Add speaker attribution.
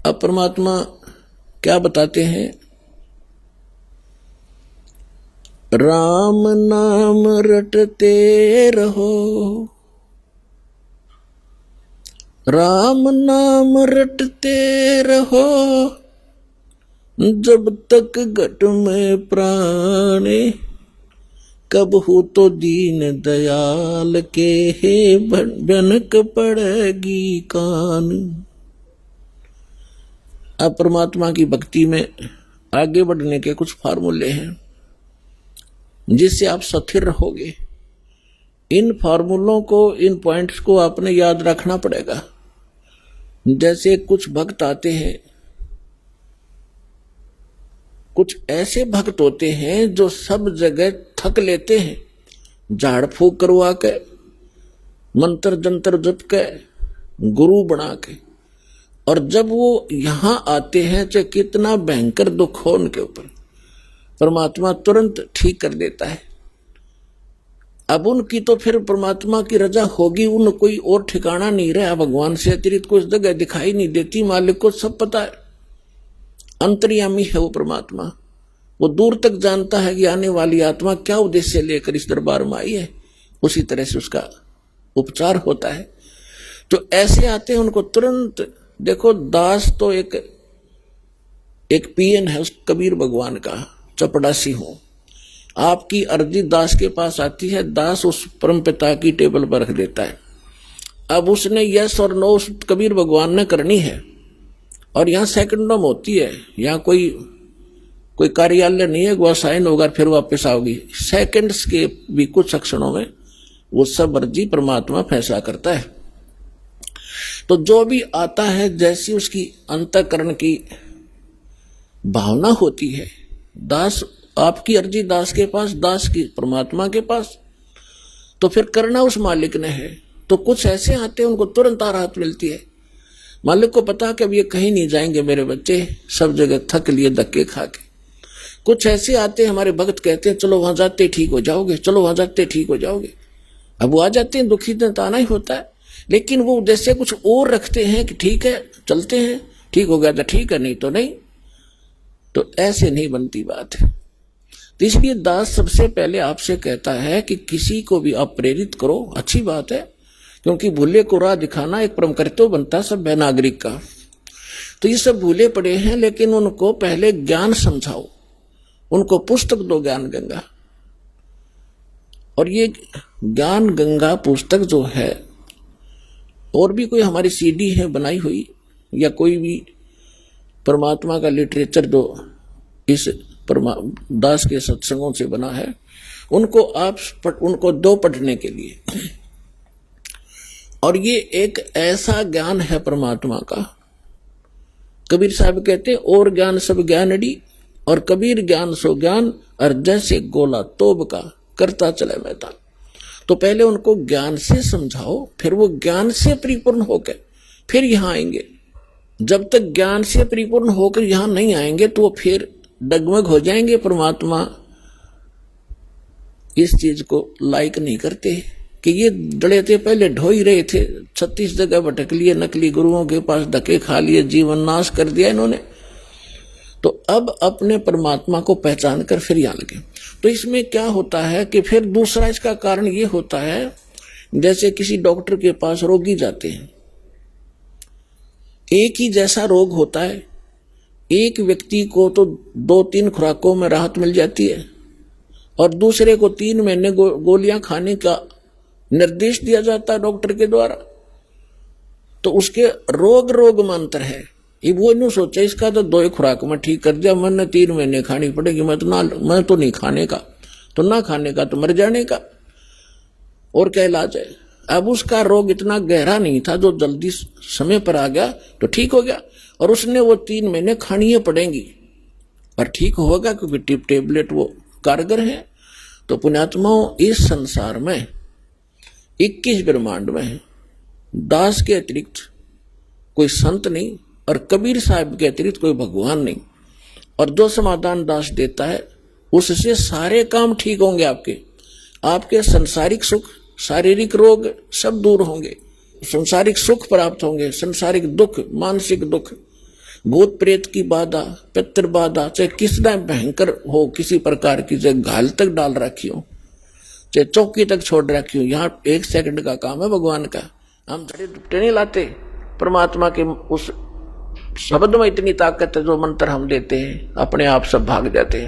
Speaker 1: अब परमात्मा क्या बताते हैं? राम नाम रटते रहो, राम नाम रटते रहो, जब तक घट में प्राणे, कब हो तो दीन दयाल के भनक पड़ेगी कान। अब परमात्मा की भक्ति में आगे बढ़ने के कुछ फार्मूले हैं जिससे आप स्थिर रहोगे। इन फार्मूलों को, इन पॉइंट्स को आपने याद रखना पड़ेगा। जैसे कुछ भक्त आते हैं, कुछ ऐसे भक्त होते हैं जो सब जगह थक लेते हैं, झाड़ फूक करवा के, मंत्र जंतर जप के, गुरु बना के, और जब वो यहां आते हैं चाहे कितना भयंकर दुख हो उनके ऊपर, परमात्मा तुरंत ठीक कर देता है। अब उनकी तो फिर परमात्मा की रजा होगी, उन कोई और ठिकाना नहीं रहा, भगवान से अतिरिक्त कोई जगह दिखाई नहीं देती। मालिक को सब पता है, अंतर्यामी है वो परमात्मा। वो दूर तक जानता है कि आने वाली आत्मा क्या उद्देश्य लेकर इस दरबार में आई है, उसी तरह से उसका उपचार होता है। तो ऐसे आते हैं, उनको तुरंत देखो। दास तो एक पीएन है उस कबीर भगवान का, चपड़ासी हो। आपकी अर्जी दास के पास आती है, दास उस परम पिता की टेबल पर रख देता है। अब उसने यस और नो उस कबीर भगवान ने करनी है, और यहाँ सेकंडों में होती है। यहाँ कोई कार्यालय नहीं है, वो साइन होगा फिर वापस आओगी। सेकंड्स के भी कुछ क्षणों में वो सब अर्जी परमात्मा फैसला करता है। तो जो भी आता है, जैसी उसकी अंतःकरण की भावना होती है, दास आपकी अर्जी दास के पास, दास की परमात्मा के पास, तो फिर करना उस मालिक ने है। तो कुछ ऐसे आते हैं, उनको तुरंत राहत मिलती है। मालिक को पता कि अब ये कहीं नहीं जाएंगे मेरे बच्चे, सब जगह थक लिए धक्के खा के। कुछ ऐसे आते हैं, हमारे भक्त कहते हैं चलो वहां जाते ठीक हो जाओगे, चलो वहां जाते ठीक हो जाओगे। अब वो आ जाते हैं, दुखी तो आना ही होता है, लेकिन वो जैसे कुछ और रखते हैं कि ठीक है चलते हैं, ठीक हो गया तो ठीक है, नहीं तो नहीं। तो ऐसे नहीं बनती बात है। तो इसलिए दास सबसे पहले आपसे कहता है कि किसी को भी आप प्रेरित करो, अच्छी बात है, क्योंकि भूले को राह दिखाना एक परम कर्तव्य बनता है सभ्य नागरिक का। तो ये सब भूले पड़े हैं, लेकिन उनको पहले ज्ञान समझाओ, उनको पुस्तक दो, ज्ञान गंगा। और ये ज्ञान गंगा पुस्तक जो है, और भी कोई हमारी सीडी है बनाई हुई, या कोई भी परमात्मा का लिटरेचर जो इस दास के सत्संगों से बना है, उनको दो पढ़ने के लिए। और ये एक ऐसा ज्ञान है परमात्मा का। कबीर साहब कहते और ज्ञान सब ज्ञानड़ी, और कबीर ज्ञान सो ज्ञान, और जैसे गोला तोब का करता चले मैदान। तो पहले उनको ज्ञान से समझाओ, फिर वो ज्ञान से परिपूर्ण होकर फिर यहां आएंगे। जब तक ज्ञान से परिपूर्ण होकर यहां नहीं आएंगे तो वो फिर डगमग हो जाएंगे। परमात्मा इस चीज को लाइक नहीं करते कि ये डरे थे, पहले ढो ही रहे थे, 36 जगह भटक लिए, नकली गुरुओं के पास धक्के खा लिए, जीवन नाश कर दिया इन्होंने। तो अब अपने परमात्मा को पहचान कर फिर यहां लगे। तो इसमें क्या होता है कि फिर दूसरा इसका कारण ये होता है, जैसे किसी डॉक्टर के पास रोगी जाते हैं, एक ही जैसा रोग होता है, एक व्यक्ति को तो 2-3 खुराकों में राहत मिल जाती है, और दूसरे को 3 महीने गोलियां खाने का निर्देश दिया जाता है डॉक्टर के द्वारा। तो उसके रोग में अंतर है। ये वो नहीं सोचा इसका तो 2 खुराक में ठीक कर दिया, मैंने 3 महीने खानी पड़ेगी, मैं तो नहीं खाने का, तो ना खाने का तो मर जाने का, और क्या इलाज है। अब उसका रोग इतना गहरा नहीं था, जो जल्दी समय पर आ गया तो ठीक हो गया, और उसने वो 3 महीने खानी ही पड़ेंगी, और ठीक होगा क्योंकि टेबलेट वो कारगर है। तो पुण्यात्माओं, इस संसार में 21 ब्रह्मांड में दास के अतिरिक्त कोई संत नहीं, और कबीर साहब के अतिरिक्त कोई भगवान नहीं। और जो समाधान दास देता है उससे सारे काम ठीक होंगे, आपके संसारिक सुख, शारीरिक रोग सब दूर होंगे, संसारिक सुख प्राप्त होंगे, संसारिक दुख, मानसिक दुख भूत प्रेत की बाधा, पितृ बाधा, चाहे किस टाइम भयंकर हो, किसी प्रकार की, चाहे घायल तक डाल रखी हो, चाहे चौकी तक छोड़ रखी हो, यहाँ 1 सेकंड का काम है भगवान का। हम जड़े दुपटे नहीं लाते, परमात्मा के उस शब्द में इतनी ताकत है, जो मंत्र हम देते हैं अपने आप सब भाग जाते हैं।